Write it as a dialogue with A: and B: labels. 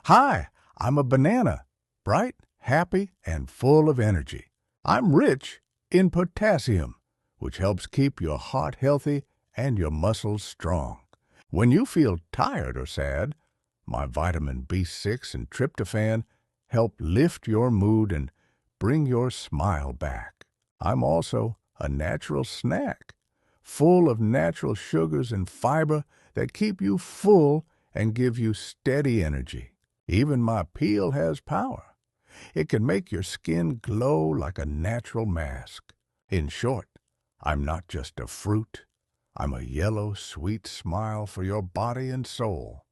A: Hi, I'm a banana, bright, happy, and full of energy. I'm rich in potassium, which helps keep your heart healthy and your muscles strong. When you feel tired or sad, my vitamin B6 and tryptophan help lift your mood and bring your smile back. I'm also a natural snack, full of natural sugars and fiber that keep you full and give you steady energy. Even my peel has power. It can make your skin glow like a natural mask. In short, I'm not just a fruit. I'm a yellow, sweet smile for your body and soul.